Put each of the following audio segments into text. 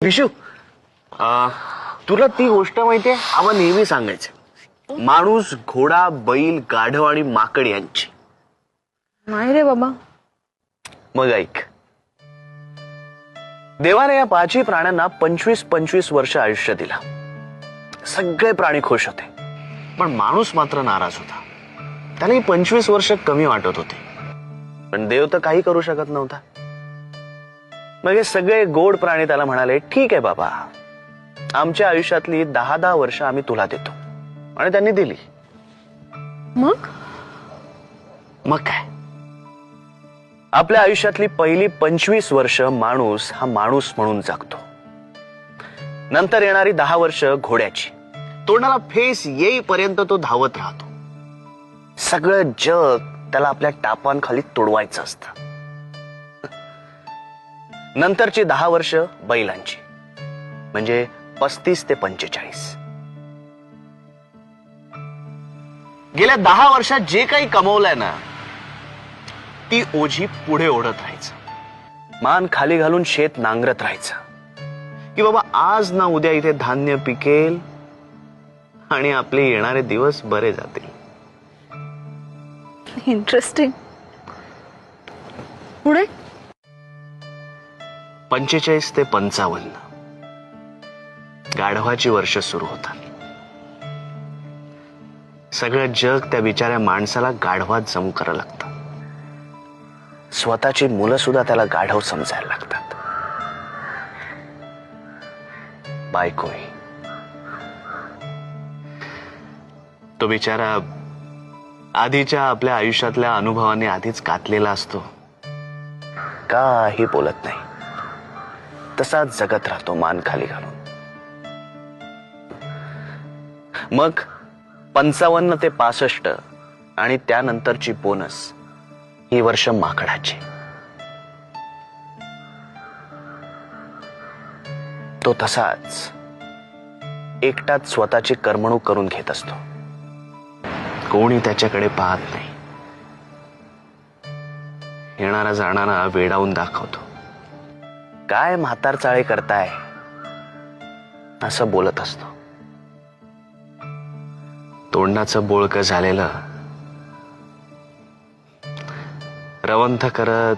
विशू, तुला ती गोष्ट माहितीये? आम्हा नेहमी सांगायचं, माणूस, घोडा, बैल, गाढव आणि माकड यांची. नाही रे बाबा. मग ऐक, देवाने या पाचही प्राण्यांना 25-25 वर्ष आयुष्य दिला. सगळे प्राणी खुश होते, पण माणूस मात्र नाराज होता. त्यालाही 25 वर्ष कमी वाटत होते, पण देव तर काही करू शकत नव्हता. मग हे सगळे गोड प्राणी त्याला म्हणाले, ठीक आहे बाबा, आमच्या आयुष्यातली 10-10 वर्ष आम्ही तुला देतो. आणि त्यांनी दिली. मग मग काय, आपल्या आयुष्यातली पहिली 25 वर्ष माणूस हा माणूस म्हणून जगतो. नंतर येणारी 10 वर्ष घोड्याची. तोंडाला फेस येईपर्यंत तो धावत राहतो. सगळं जग त्याला आपल्या टापांखाली तोडवायचं असतं. नंतरची 10 वर्ष बैलांची, म्हणजे 35 ते 45. गेल्या 10 वर्षात जे काही कमवलंय ना, ती ओझी पुढे ओढत राहायचं. मान खाली घालून शेत नांगरत राहायचं, की बाबा आज ना उद्या इथे धान्य पिकेल आणि आपले येणारे दिवस बरे जातील. इंटरेस्टिंग. पुढे 45 ते 55 गाढवाची वर्ष सुरू होतात. सगळं जग त्या बिचाऱ्या माणसाला गाढवात जमू करायला लागतं. स्वतःची मुलं सुद्धा त्याला गाढव समजायला लागतात. बायकोही. तो बिचारा आधीच्या आपल्या आयुष्यातल्या अनुभवाने आधीच कातलेला असतो. काही बोलत नाही, तसाच जगत राहतो मान खाली घालून. मग 55 ते 65 आणि त्यानंतरची बोनस ही वर्ष माकडाची. तो तसाच एकटाच स्वतःची करमणूक करून घेत असतो. कोणी त्याच्याकडे पाहत नाही. येणारा जाणारा वेडावून दाखवतो. काय म्हातार चाळे करताय असं बोलत असतो. तोंडाचं बोळकं झालेलं रवंथ करत,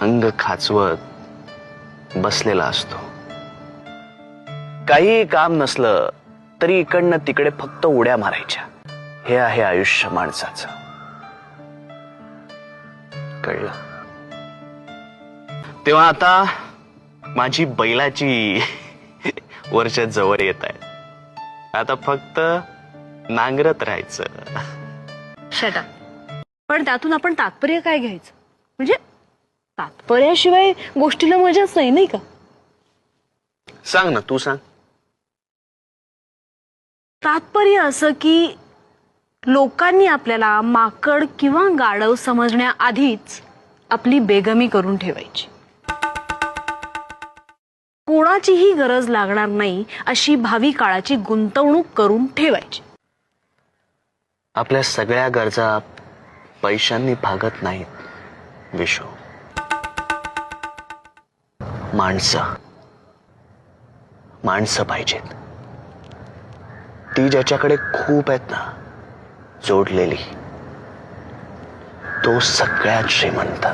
अंग खाचवत बसलेला असतो. काही काम नसलं तरी इकडनं तिकडे फक्त उड्या मारायच्या. हे आहे आयुष्य माणसाचं. कळलं? तेव्हा आता माझी बैलाची वर्ष जवळ येत आहे. आता फक्त नांगरत राहायचं. Shut up. पण त्यातून आपण तात्पर्य काय घ्यायचं? म्हणजे तात्पर्याशिवाय गोष्टीला मजाच नाही, नाही का? सांग ना, तू सांग. तात्पर्य असं की लोकांनी आपल्याला माकड किंवा गाढव समजण्याआधीच आपली बेगमी करून ठेवायची. कोणाचीही गरज लागणार नाही अशी भावी काळाची गुंतवणूक करून ठेवायची. आपल्या सगळ्या गरजा पैशांनी भागत नाहीत विशू. माणसं पाहिजेत. ती ज्याच्याकडे खूप आहेत ना, जोडलेली, तो सगळ्यात श्रीमंत.